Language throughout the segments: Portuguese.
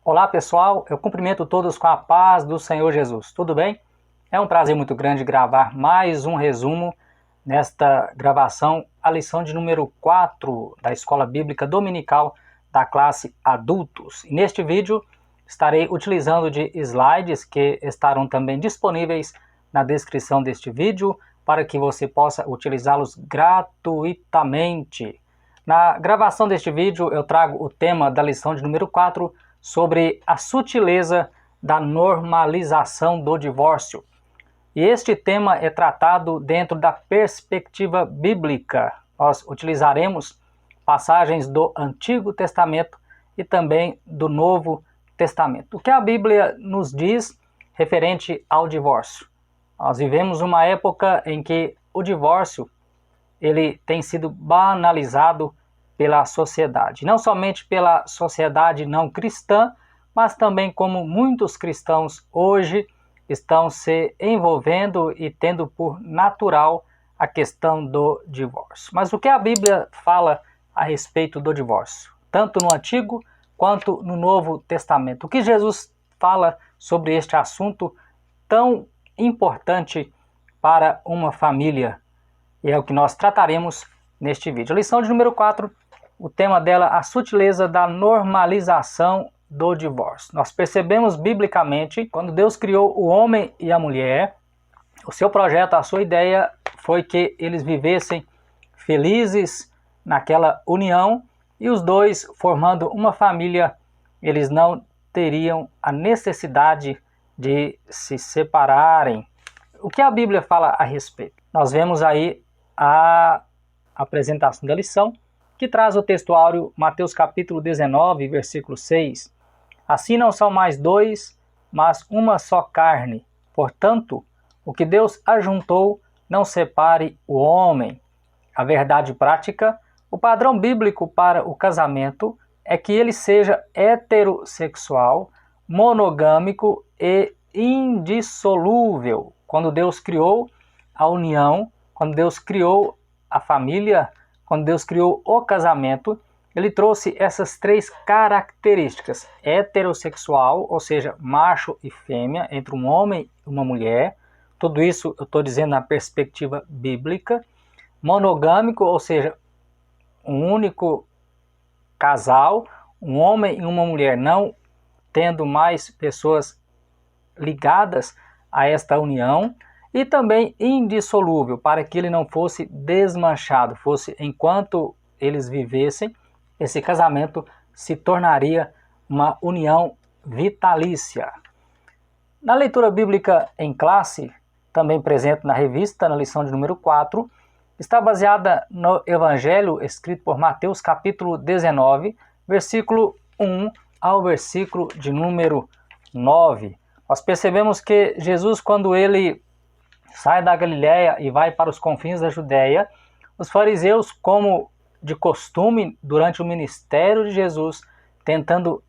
Olá pessoal, eu cumprimento todos com a paz do Senhor Jesus, tudo bem? É um prazer muito grande gravar mais um resumo nesta gravação, a lição de número 4 da Escola Bíblica Dominical da classe Adultos. E neste vídeo estarei utilizando de slides que estarão também disponíveis na descrição deste vídeo para que você possa utilizá-los gratuitamente. Na gravação deste vídeo eu trago o tema da lição de número 4 sobre a sutileza da normalização do divórcio. E este tema é tratado dentro da perspectiva bíblica. Nós utilizaremos passagens do Antigo Testamento e também do Novo Testamento. O que a Bíblia nos diz referente ao divórcio? Nós vivemos uma época em que o divórcio ele tem sido banalizado pela sociedade. Não somente pela sociedade não cristã, mas também como muitos cristãos hoje estão se envolvendo e tendo por natural a questão do divórcio. Mas o que a Bíblia fala a respeito do divórcio? Tanto no Antigo quanto no Novo Testamento. O que Jesus fala sobre este assunto tão importante para uma família? E é o que nós trataremos neste vídeo. Lição de número 4, o tema dela, a sutileza da normalização do divórcio. Nós percebemos biblicamente, quando Deus criou o homem e a mulher, o seu projeto, a sua ideia foi que eles vivessem felizes naquela união e os dois formando uma família, eles não teriam a necessidade de se separarem. O que a Bíblia fala a respeito? Nós vemos aí a apresentação da lição, que traz o textuário Mateus capítulo 19, versículo 6. Assim não são mais dois, mas uma só carne. Portanto, o que Deus ajuntou, não separe o homem. A verdade prática, o padrão bíblico para o casamento é que ele seja heterossexual, monogâmico e indissolúvel. Quando Deus criou a união, quando Deus criou a família, quando Deus criou o casamento, ele trouxe essas três características: heterossexual, ou seja, macho e fêmea, entre um homem e uma mulher. Tudo isso eu estou dizendo na perspectiva bíblica. Monogâmico, ou seja, um único casal, um homem e uma mulher, não tendo mais pessoas ligadas a esta união. E também indissolúvel, para que ele não fosse desmanchado, fosse enquanto eles vivessem, esse casamento se tornaria uma união vitalícia. Na leitura bíblica em classe, também presente na revista, na lição de número 4, está baseada no Evangelho escrito por Mateus capítulo 19, versículo 1 ao versículo de número 9. Nós percebemos que Jesus, quando ele sai da Galiléia e vai para os confins da Judéia, os fariseus, como de costume durante o ministério de Jesus, tentando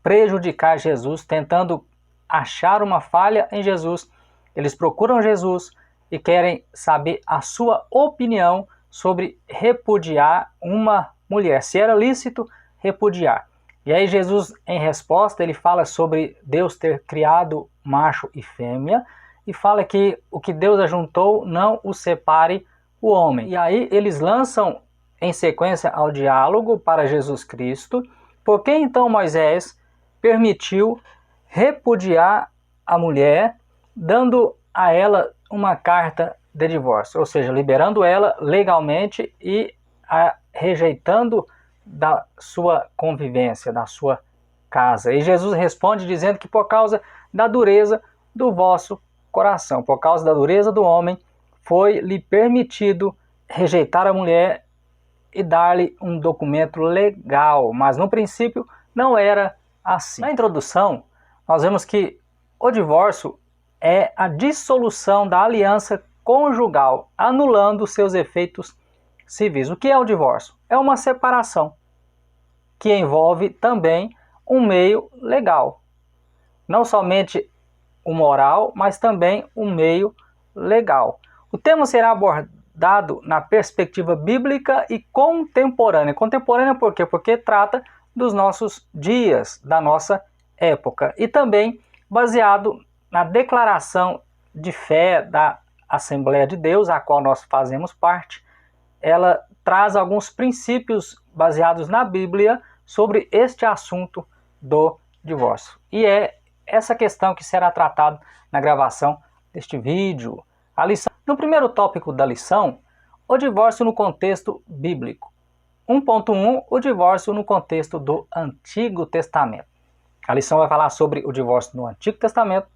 prejudicar Jesus, tentando achar uma falha em Jesus, eles procuram Jesus e querem saber a sua opinião sobre repudiar uma mulher, se era lícito repudiar. E aí Jesus, em resposta, ele fala sobre Deus ter criado macho e fêmea, e fala que o que Deus ajuntou não o separe o homem. E aí eles lançam em sequência ao diálogo para Jesus Cristo, por que então Moisés permitiu repudiar a mulher, dando a ela uma carta de divórcio, ou seja, liberando ela legalmente e a rejeitando da sua convivência, da sua casa. E Jesus responde dizendo que por causa da dureza do vosso coração, por causa da dureza do homem, foi-lhe permitido rejeitar a mulher e dar-lhe um documento legal, mas no princípio não era assim. Na introdução, nós vemos que o divórcio é a dissolução da aliança conjugal, anulando seus efeitos civis. O que é o divórcio? É uma separação que envolve também um meio legal, não somente o moral, mas também o meio legal. O tema será abordado na perspectiva bíblica e contemporânea. Contemporânea por quê? Porque trata dos nossos dias, da nossa época e também baseado na declaração de fé da Assembleia de Deus, a qual nós fazemos parte. Ela traz alguns princípios baseados na Bíblia sobre este assunto do divórcio. E é essa questão que será tratada na gravação deste vídeo. A lição, no primeiro tópico da lição, o divórcio no contexto bíblico. 1.1, o divórcio no contexto do Antigo Testamento. A lição vai falar sobre o divórcio no Antigo Testamento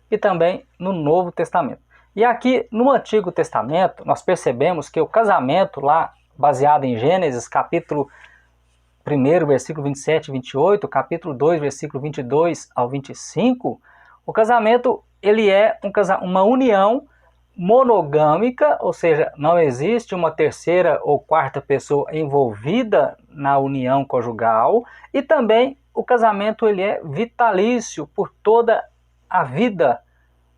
e também no Novo Testamento. E aqui no Antigo Testamento, nós percebemos que o casamento lá, baseado em Gênesis, capítulo 1, versículo 27 e 28, capítulo 2, versículo 22 ao 25, o casamento ele é uma união monogâmica, ou seja, não existe uma terceira ou quarta pessoa envolvida na união conjugal, e também o casamento ele é vitalício por toda a vida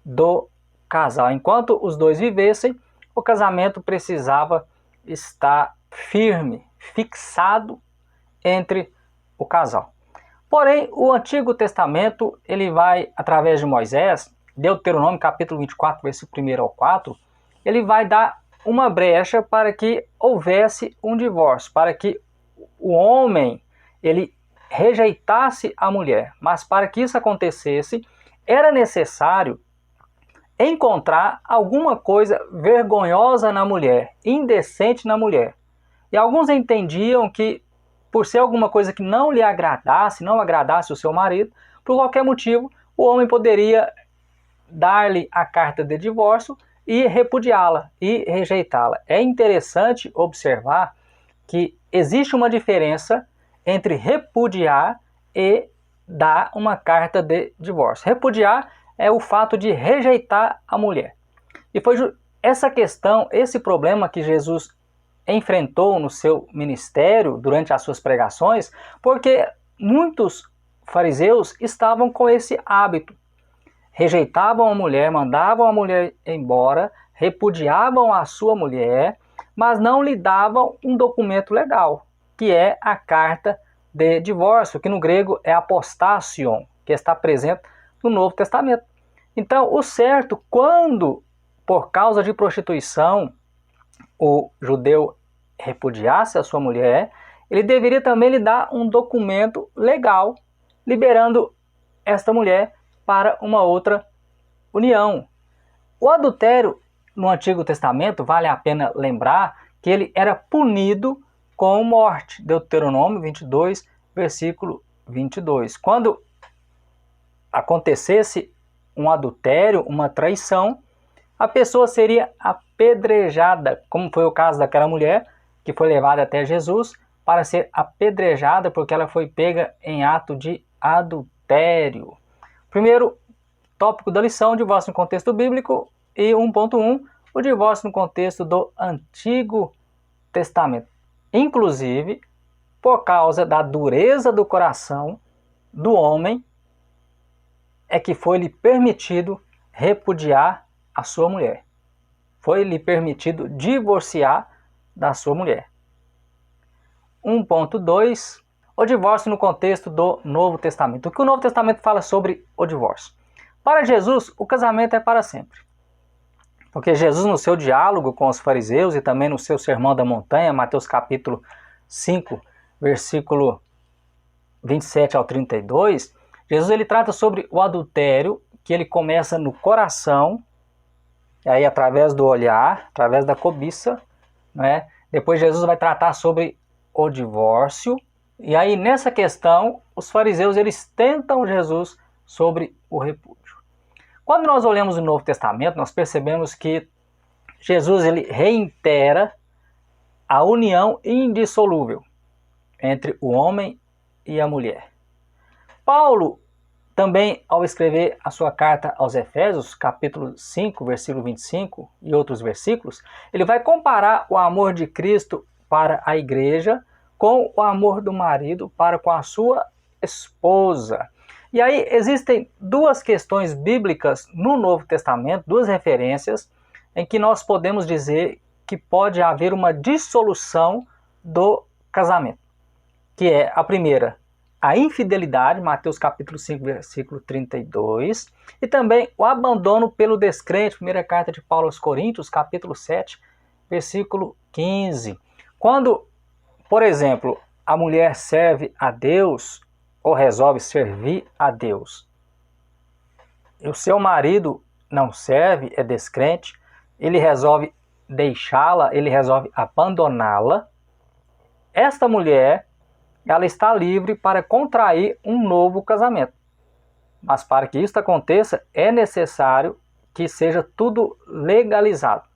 do casal. Enquanto os dois vivessem, o casamento precisava estar firme, fixado entre o casal. Porém, o Antigo Testamento, ele vai, através de Moisés, Deuteronômio capítulo 24, versículo 1 ao 4, ele vai dar uma brecha para que houvesse um divórcio, para que o homem ele rejeitasse a mulher. Mas para que isso acontecesse, era necessário encontrar alguma coisa vergonhosa na mulher, indecente na mulher. E alguns entendiam que, por ser alguma coisa que não lhe agradasse, não agradasse o seu marido, por qualquer motivo, o homem poderia dar-lhe a carta de divórcio e repudiá-la e rejeitá-la. É interessante observar que existe uma diferença entre repudiar e dar uma carta de divórcio. Repudiar é o fato de rejeitar a mulher. E foi essa questão, esse problema que Jesus enfrentou no seu ministério durante as suas pregações, porque muitos fariseus estavam com esse hábito. Rejeitavam a mulher, mandavam a mulher embora, repudiavam a sua mulher, mas não lhe davam um documento legal, que é a carta de divórcio, que no grego é apostásion, que está presente no Novo Testamento. Então, o certo, quando, por causa de prostituição, o judeu repudiasse a sua mulher, ele deveria também lhe dar um documento legal, liberando esta mulher para uma outra união. O adultério no Antigo Testamento, vale a pena lembrar que ele era punido com morte. Deuteronômio 22, versículo 22. Quando acontecesse um adultério, uma traição, a pessoa seria apedrejada, como foi o caso daquela mulher que foi levada até Jesus para ser apedrejada porque ela foi pega em ato de adultério. Primeiro tópico da lição, o divórcio no contexto bíblico, e 1.1, o divórcio no contexto do Antigo Testamento. Inclusive, por causa da dureza do coração do homem, é que foi-lhe permitido repudiar a sua mulher. Foi-lhe permitido divorciar da sua mulher. 1.2, o divórcio no contexto do Novo Testamento. O que o Novo Testamento fala sobre o divórcio? Para Jesus, o casamento é para sempre. Porque Jesus, no seu diálogo com os fariseus e também no seu sermão da montanha, Mateus capítulo 5, versículo 27 ao 32, Jesus ele trata sobre o adultério, que ele começa no coração, e aí através do olhar, através da cobiça, né? Depois Jesus vai tratar sobre o divórcio, e aí nessa questão, os fariseus eles tentam Jesus sobre o repúdio. Quando nós olhamos o Novo Testamento, nós percebemos que Jesus ele reitera a união indissolúvel entre o homem e a mulher. Paulo, também ao escrever a sua carta aos Efésios, capítulo 5, versículo 25 e outros versículos, ele vai comparar o amor de Cristo para a igreja com o amor do marido para com a sua esposa. E aí existem duas questões bíblicas no Novo Testamento, duas referências, em que nós podemos dizer que pode haver uma dissolução do casamento. Que é a primeira, a infidelidade, Mateus capítulo 5, versículo 32, e também o abandono pelo descrente, primeira carta de Paulo aos Coríntios, capítulo 7, versículo 15. Quando, por exemplo, a mulher serve a Deus ou resolve servir a Deus, e o seu marido não serve, é descrente, ele resolve deixá-la, ele resolve abandoná-la, esta mulher, ela está livre para contrair um novo casamento. Mas para que isso aconteça, é necessário que seja tudo legalizado.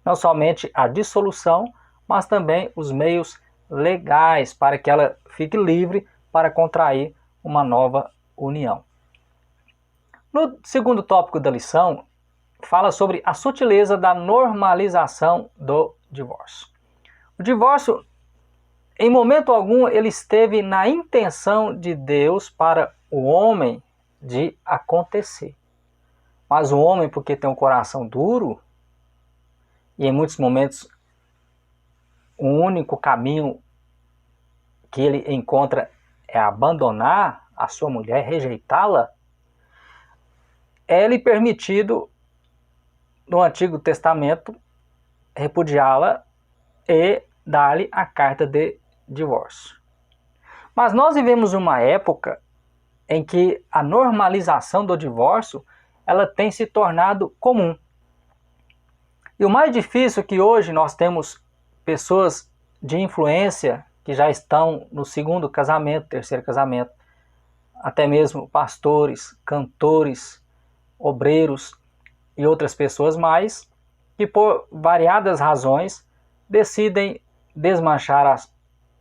Não somente a dissolução, mas também os meios legais para que ela fique livre para contrair uma nova união. No segundo tópico da lição, fala sobre a sutileza da normalização do divórcio. O divórcio, em momento algum, ele esteve na intenção de Deus para o homem de acontecer. Mas o homem, porque tem um coração duro, e em muitos momentos o único caminho que ele encontra é abandonar a sua mulher, rejeitá-la, é-lhe permitido, no Antigo Testamento, repudiá-la e dar-lhe a carta de divórcio. Mas nós vivemos uma época em que a normalização do divórcio ela tem se tornado comum. E o mais difícil é que hoje nós temos pessoas de influência que já estão no segundo casamento, terceiro casamento, até mesmo pastores, cantores, obreiros e outras pessoas mais, que por variadas razões decidem desmanchar a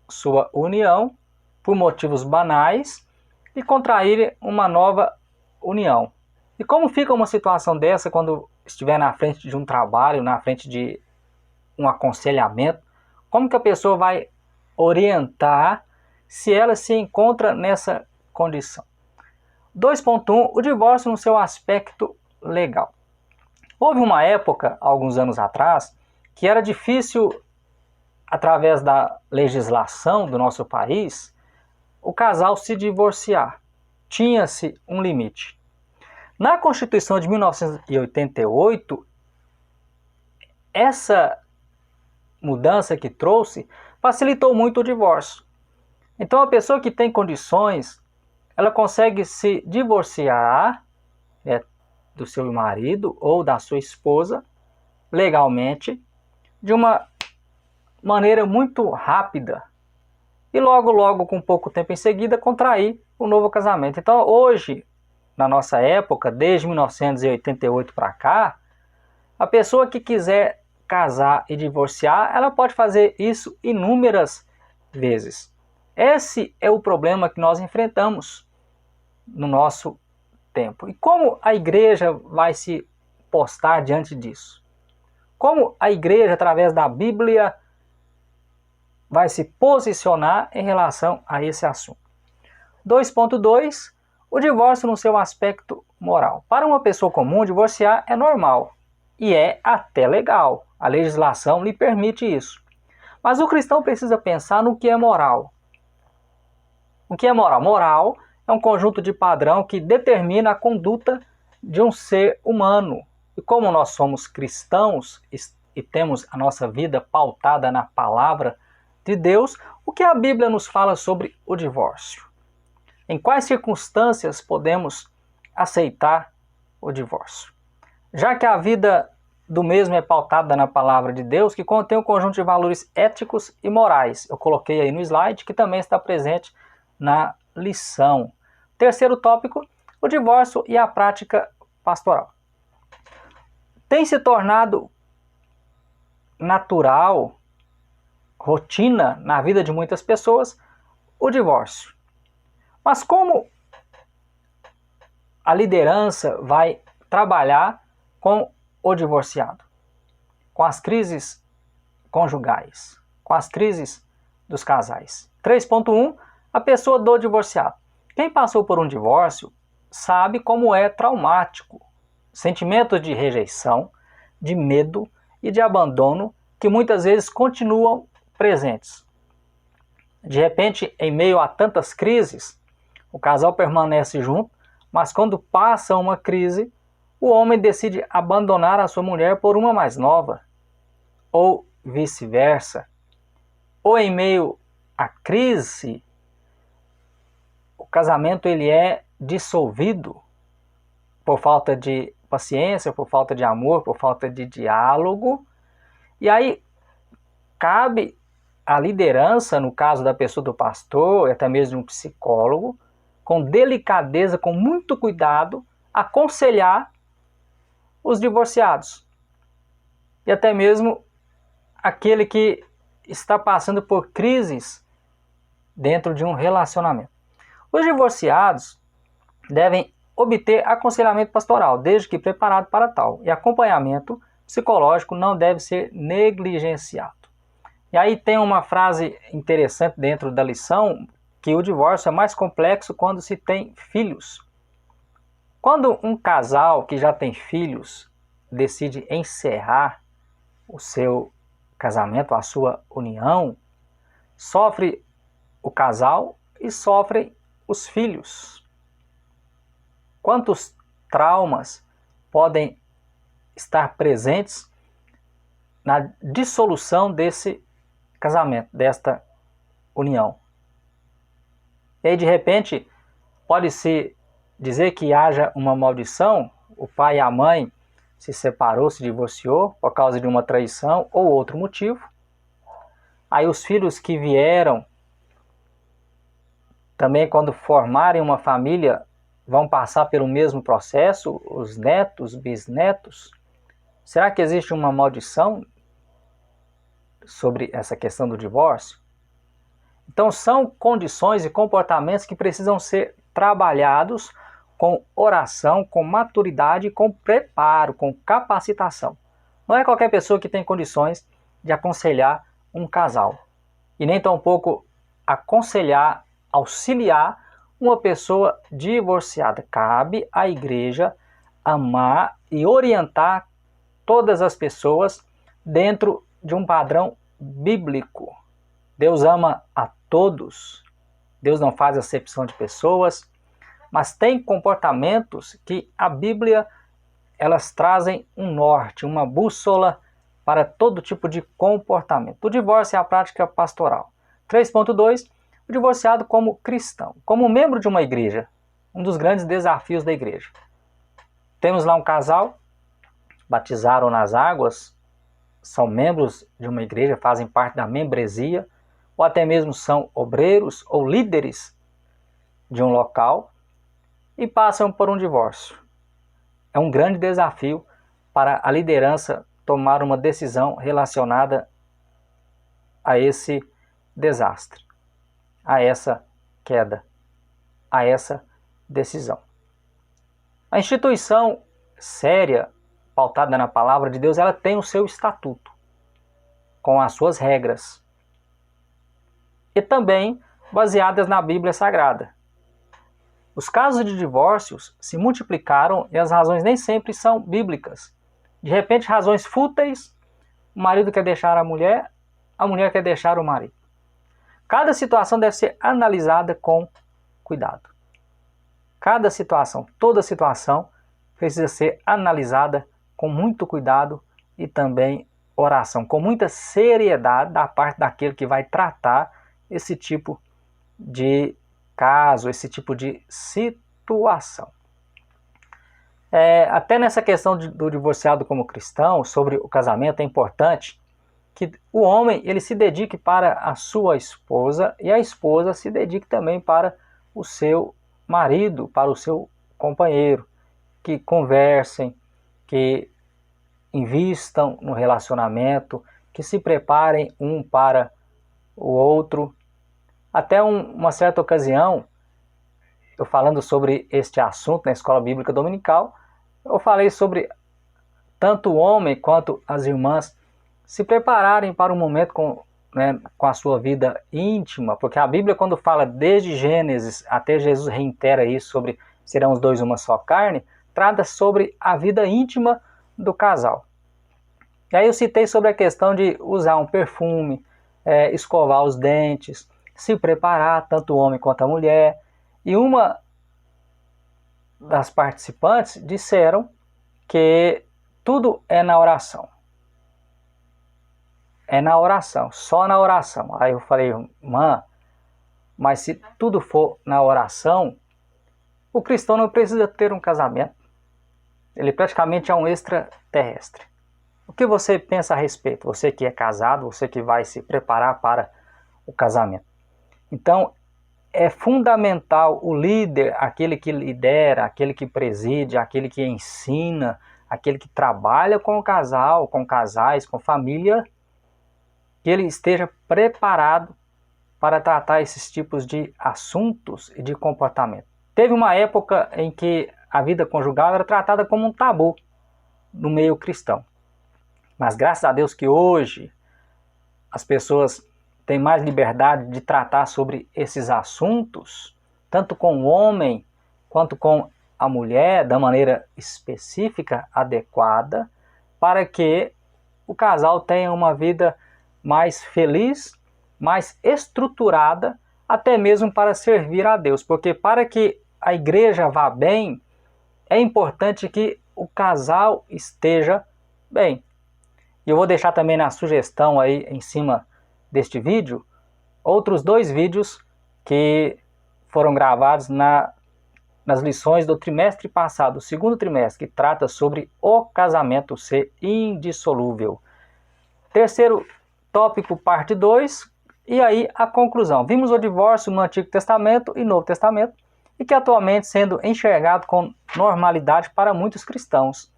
sua união por motivos banais e contrair uma nova união. E como fica uma situação dessa quando estiver na frente de um trabalho, na frente de um aconselhamento? Como que a pessoa vai orientar se ela se encontra nessa condição? 2.1. O divórcio no seu aspecto legal. Houve uma época, alguns anos atrás, que era difícil, através da legislação do nosso país, o casal se divorciar. Tinha-se um limite. Na Constituição de 1988, essa mudança que trouxe facilitou muito o divórcio. Então a pessoa que tem condições, ela consegue se divorciar do seu marido ou da sua esposa legalmente, de uma maneira muito rápida, e logo, com pouco tempo em seguida, contrair um novo casamento. Então hoje, na nossa época, desde 1988 para cá, a pessoa que quiser casar e divorciar, ela pode fazer isso inúmeras vezes. Esse é o problema que nós enfrentamos no nosso tempo. E como a igreja vai se postar diante disso? Como a igreja, através da Bíblia, vai se posicionar em relação a esse assunto? 2.2. O divórcio no seu aspecto moral. Para uma pessoa comum, divorciar é normal e é até legal. A legislação lhe permite isso. Mas o cristão precisa pensar no que é moral. O que é moral? Moral é um conjunto de padrão que determina a conduta de um ser humano. E como nós somos cristãos e temos a nossa vida pautada na palavra de Deus, o que a Bíblia nos fala sobre o divórcio? Em quais circunstâncias podemos aceitar o divórcio? Já que a vida do mesmo é pautada na palavra de Deus, que contém um conjunto de valores éticos e morais. Eu coloquei aí no slide, que também está presente na lição. Terceiro tópico, o divórcio e a prática pastoral. Tem se tornado natural, rotina na vida de muitas pessoas, o divórcio. Mas como a liderança vai trabalhar com o divorciado? Com as crises conjugais, com as crises dos casais. 3.1. A pessoa do divorciado. Quem passou por um divórcio sabe como é traumático. Sentimentos de rejeição, de medo e de abandono que muitas vezes continuam presentes. De repente, em meio a tantas crises, O casal permanece junto, mas quando passa uma crise, o homem decide abandonar a sua mulher por uma mais nova, ou vice-versa. Ou em meio à crise, o casamento ele é dissolvido por falta de paciência, por falta de amor, por falta de diálogo. E aí cabe à liderança, no caso da pessoa do pastor, até mesmo de um psicólogo, com delicadeza, com muito cuidado, aconselhar os divorciados. E até mesmo aquele que está passando por crises dentro de um relacionamento. Os divorciados devem obter aconselhamento pastoral, desde que preparado para tal. E acompanhamento psicológico não deve ser negligenciado. E aí tem uma frase interessante dentro da lição, que o divórcio é mais complexo quando se tem filhos. Quando um casal que já tem filhos decide encerrar o seu casamento, a sua união, sofre o casal e sofrem os filhos. Quantos traumas podem estar presentes na dissolução desse casamento, desta união? E aí, de repente, pode-se dizer que haja uma maldição, o pai e a mãe se separou, se divorciou por causa de uma traição ou outro motivo. Aí os filhos que vieram, também quando formarem uma família, vão passar pelo mesmo processo, os netos, bisnetos. Será que existe uma maldição sobre essa questão do divórcio? Então são condições e comportamentos que precisam ser trabalhados com oração, com maturidade, com preparo, com capacitação. Não é qualquer pessoa que tem condições de aconselhar um casal. E nem tampouco aconselhar, auxiliar uma pessoa divorciada. Cabe à igreja amar e orientar todas as pessoas dentro de um padrão bíblico. Deus ama a todos. Deus não faz acepção de pessoas, mas tem comportamentos que a Bíblia elas trazem um norte, uma bússola para todo tipo de comportamento. O divórcio é a prática pastoral. 3.2, o divorciado como cristão, como membro de uma igreja, um dos grandes desafios da igreja. Temos lá um casal, batizaram nas águas, são membros de uma igreja, fazem parte da membresia, ou até mesmo são obreiros ou líderes de um local e passam por um divórcio. É um grande desafio para a liderança tomar uma decisão relacionada a esse desastre, a essa queda, a essa decisão. A instituição séria, pautada na palavra de Deus, ela tem o seu estatuto, com as suas regras, e também baseadas na Bíblia Sagrada. Os casos de divórcios se multiplicaram e as razões nem sempre são bíblicas. De repente, razões fúteis, o marido quer deixar a mulher quer deixar o marido. Cada situação deve ser analisada com cuidado. Cada situação, toda situação, precisa ser analisada com muito cuidado e também oração, com muita seriedade da parte daquele que vai tratar esse tipo de caso, esse tipo de situação. Até nessa questão do divorciado como cristão, sobre o casamento, é importante que o homem ele se dedique para a sua esposa e a esposa se dedique também para o seu marido, para o seu companheiro, que conversem, que invistam no relacionamento, que se preparem um para o outro. Até uma certa ocasião, eu falando sobre este assunto na Escola Bíblica Dominical, eu falei sobre tanto o homem quanto as irmãs se prepararem para um momento com a sua vida íntima, porque a Bíblia, quando fala desde Gênesis até Jesus reitera isso sobre serão os dois uma só carne, trata sobre a vida íntima do casal. E aí eu citei sobre a questão de usar um perfume, escovar os dentes, se preparar, tanto o homem quanto a mulher. E uma das participantes disseram que tudo é na oração. É na oração, só na oração. Aí eu falei, irmã, mas se tudo for na oração, o cristão não precisa ter um casamento. Ele praticamente é um extraterrestre. O que você pensa a respeito? Você que é casado, você que vai se preparar para o casamento. Então, é fundamental o líder, aquele que lidera, aquele que preside, aquele que ensina, aquele que trabalha com o casal, com casais, com família, que ele esteja preparado para tratar esses tipos de assuntos e de comportamento. Teve uma época em que a vida conjugal era tratada como um tabu no meio cristão. Mas graças a Deus que hoje as pessoas têm mais liberdade de tratar sobre esses assuntos, tanto com o homem quanto com a mulher, da maneira específica, adequada, para que o casal tenha uma vida mais feliz, mais estruturada, até mesmo para servir a Deus. Porque para que a igreja vá bem, é importante que o casal esteja bem. E eu vou deixar também na sugestão aí em cima deste vídeo, outros 2 vídeos que foram gravados nas lições do trimestre passado, o segundo trimestre, que trata sobre o casamento ser indissolúvel. Terceiro tópico, parte 2, e aí a conclusão. Vimos o divórcio no Antigo Testamento e Novo Testamento, e que atualmente sendo enxergado com normalidade para muitos cristãos.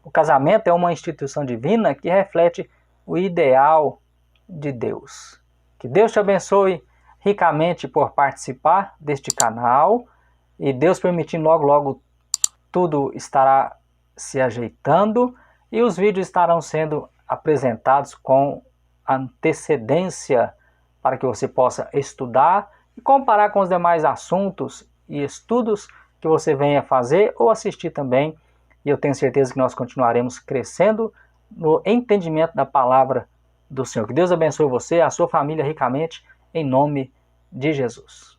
O casamento é uma instituição divina que reflete o ideal de Deus. Que Deus te abençoe ricamente por participar deste canal, e Deus permitindo, logo tudo estará se ajeitando e os vídeos estarão sendo apresentados com antecedência para que você possa estudar e comparar com os demais assuntos e estudos que você venha fazer ou assistir também. E eu tenho certeza que nós continuaremos crescendo no entendimento da palavra do Senhor. Que Deus abençoe você e a sua família ricamente, em nome de Jesus.